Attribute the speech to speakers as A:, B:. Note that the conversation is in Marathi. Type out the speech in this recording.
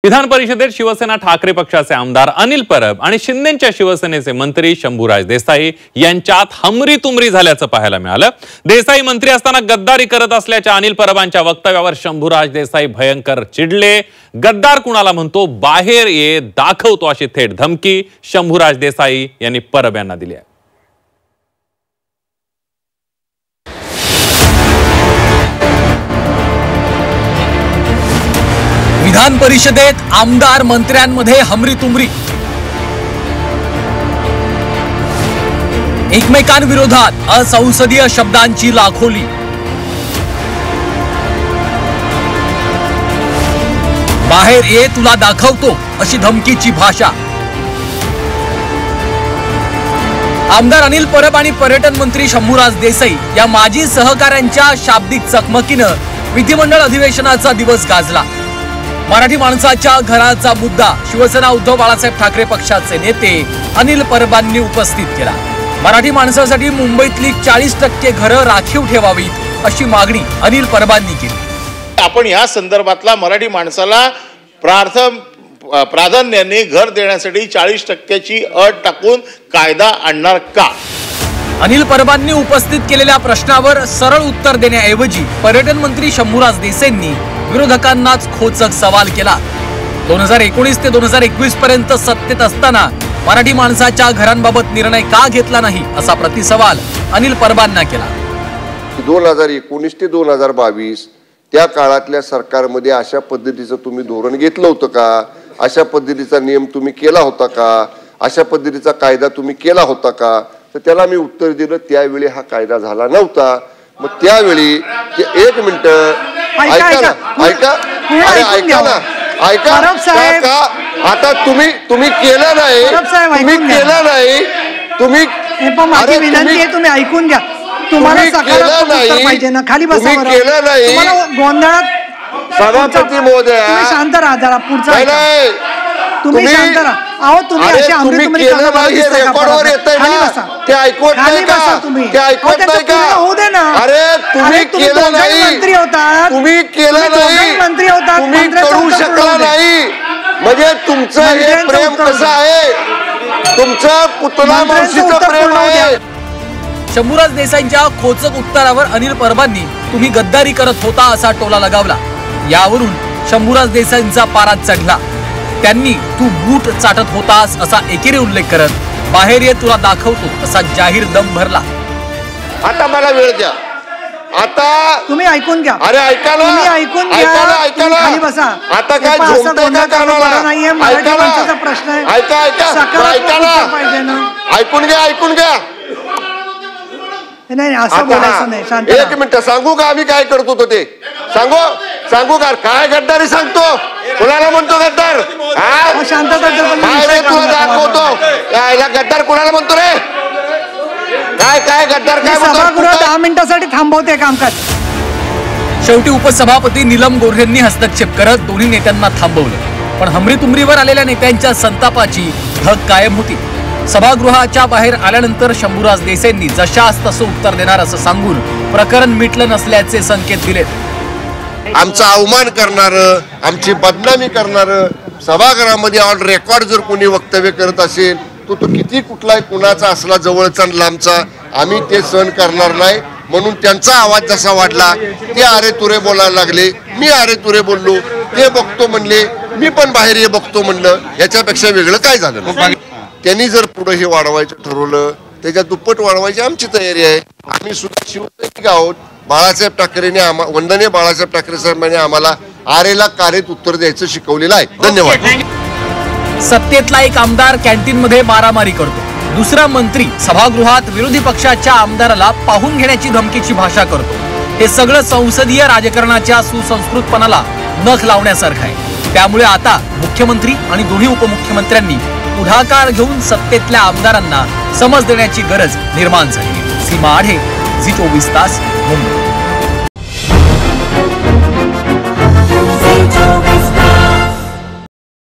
A: विधान परिषदेत शिवसेना ठाकरे पक्षाचे आमदार अनिल परब आणि शिंदेच्या शिवसेनेचे मंत्री शंभूराज देसाई यांच्यात हमरी-तुमरी झाल्याचं पाहायला मिळालं। देसाई मंत्री असताना गद्दारी करत असल्याच्या अनिल परबांच्या वक्तव्यावर शंभूराज देसाई भयंकर चिडले। गद्दार कुणाला म्हणतो, बाहेर ये, दाखवतो अशी थेट धमकी शंभूराज देसाई यांनी परब यांना दिली आहे।
B: विधान परिषदेत आमदार मंत्र्यांमध्ये हमरी-तुमरी, एकमेकांविरोधात असंसदीय शब्दांची लाखोली। बाहेर ये, तुला दाखवतो अशी धमकीची भाषा। आमदार अनिल परब आणि पर्यटन मंत्री शंभूराज देसाई या माजी सहकाऱ्यांच्या शाब्दिक चकमकीनं विधिमंडळ अधिवेशनाचा दिवस गाजला। मराठी माणसाच्या घराचा मुद्दा शिवसेना उद्धव बाळासाहेब ठाकरे पक्षाचे नेते अनिल परबांनी उपस्थित केला। मराठी माणसासाठी मुंबईतली 40% घरं राखीव ठेवावीत अशी मागणी अनिल परबांनी केली।
C: आपण या संदर्भातला मराठी माणसाला प्राधान्याने घर देण्यासाठी 40%ची अट टाकून कायदा आणणार का?
B: अनिल परबांनी उपस्थित केलेल्या प्रश्नावर सरळ उत्तर देण्याऐवजी पर्यटन मंत्री शंभूराज देसाईंनी विरोधकांनाच खोचक सवाल केला। 2019 ते 2021 पर्यंत सत्तेत असताना मराठी माणसाच्या घरांबाबत निर्णय का घेतला नाही असा प्रतिसवाल अनिल परबांना केला।
D: 2019 ते 2022 त्या काळातल्या सरकारमध्ये अशा पद्धतीचं तुम्ही धोरण घेतलं होतं का? अशा पद्धतीचा नियम तुम्ही केला होता का? अशा पद्धतीचा कायदा तुम्ही केला होता का? तर त्याला मी उत्तर दिलं, त्यावेळी हा कायदा झाला नव्हता। मग त्यावेळी एक मिनिट ऐका ना, ऐका, अरे ऐका ना, ऐका का? आता तुम्ही केलं नाही, तुम्ही केलं नाही, तुम्ही
E: विनंती आहे, तुम्ही ऐकून घ्या। तुम्हाला सकारात्मक उत्तर पाहिजे ना, खाली बसा बरं।
D: केलं नाही,
E: तुम्हाला गोंधळात
D: सभापती महोदय
E: शांत राहा जरा, पुढचा तुम्ही शांत राहा। अहो तुम्ही असे
D: तुम्ही केलं नाही, रेकॉर्डवर येतंय ना, ते ऐकवत नाही का? ते ऐकवत नाही का?
E: होऊ दे ना।
D: अरे तुम्ही केलं नाही,
E: मंत्री होता,
D: तुम्ही केलं नाही,
E: मंत्री होता,
D: तुम्ही करू शकला नाही। म्हणजे तुमचं हे प्रेम कसं आहे? तुमचं पुतला मावशीचं प्रेम आहे।
B: शंभूराज देसाईंच्या खोचक उत्तरावर अनिल परबांनी तुम्ही गद्दारी करत होता असा टोला लगावला। यावरून शंभूराज देसाईंचा पारा चढला। त्यांनी तू बूट चाटत होतास असा एकेरी उल्लेख करत बाहेर ये, तुला दाखवतो असा जाहीर दम भरला।
D: आता मला वेळ द्या, आता
E: तुम्ही ऐकून घ्या।
D: अरे ऐका ना,
E: तुम्ही ऐकून घ्या,
D: ऐका ना,
E: खाली बसा।
D: आता काय झोपतंय का कानाला?
E: नाहीये, मराठी माणसाचा प्रश्न आहे।
D: ऐका ऐका ना, ऐकून घ्या, ऐकून घ्या।
E: नाही असं बोलायचं नाही, शांत
D: एक मिनिट सांगू का आम्ही काय करतो तो ते सांगू का? काय गद्दारी सांगतो? कुणाला म्हणतो गद्दार?
E: शांतता
D: तुला दाखवतो याला गद्दार कुणाला म्हणतो रे? काय गद्दार काय?
E: सभागृह 10 मिनिटांसाठी थांबवते कामकाज।
B: शेवटी उपसभापती नीलम गोऱ्हेंनी हस्तक्षेप करत दोन्ही नेत्यांना थांबवलं। पण हमरी-तुमरीवर आलेल्या नेत्यांच्या संतापाची धग कायम होती। सभागृहाच्या बाहेर आल्यानंतर शंभूराज देसाईंनी जशास तसं उत्तर देणार असं सांगून प्रकरण मिटलं नसल्याचे संकेत दिलेत।
D: आमचा अवमान करणारं, आमची बदनामी करणारं, सभागृहामध्ये ऑन रेकॉर्ड जर कोणी वक्तव्य करत असेल तो किती कुठलाही कुणाचा असला जवळचा लांबचा, आम्ही ते सहन करणार नाही। म्हणून त्यांचा आवाज जसा वाढला ते अरे तुरे बोलायला लागले, मी अरे तुरे बोललो, ते बघतो म्हणले, मी पण बाहेर ये बघतो म्हणलं। याच्यापेक्षा वेगळं काय झालं? त्यांनी जर पुढे हे वाढवायचं ठरवलं, त्याच्या दुप्पट वाढवायची आमची तयारी आहे। आम्ही सुद्धा शिवसैनिक आहोत। बाळासाहेब ठाकरेंनी वंदनीय बाळासाहेब ठाकरे साहेबांनी आम्हाला आरेला कारेत उत्तर द्यायचं शिकवलेलं आहे। धन्यवाद।
B: सत्तेतला एक आमदार कॅन्टीन मध्ये मारामारी करतो, दुसरा मंत्री सभागृहात विरोधी पक्षाच्या आमदाराला पाहून घेण्याची धमकीची भाषा करतो। हे सगळं संसदीय राजकारणाच्या सुसंस्कृतपणाला नख लावण्यासारखं आहे। त्यामुळे आता मुख्यमंत्री आणि दोन्ही उपमुख्यमंत्र्यांनी पुढाकार घेऊन सत्तेतल्या आमदारांना समज देण्याची गरज निर्माण झाली। सीमा आढे, झी 24 तास, मुंबई।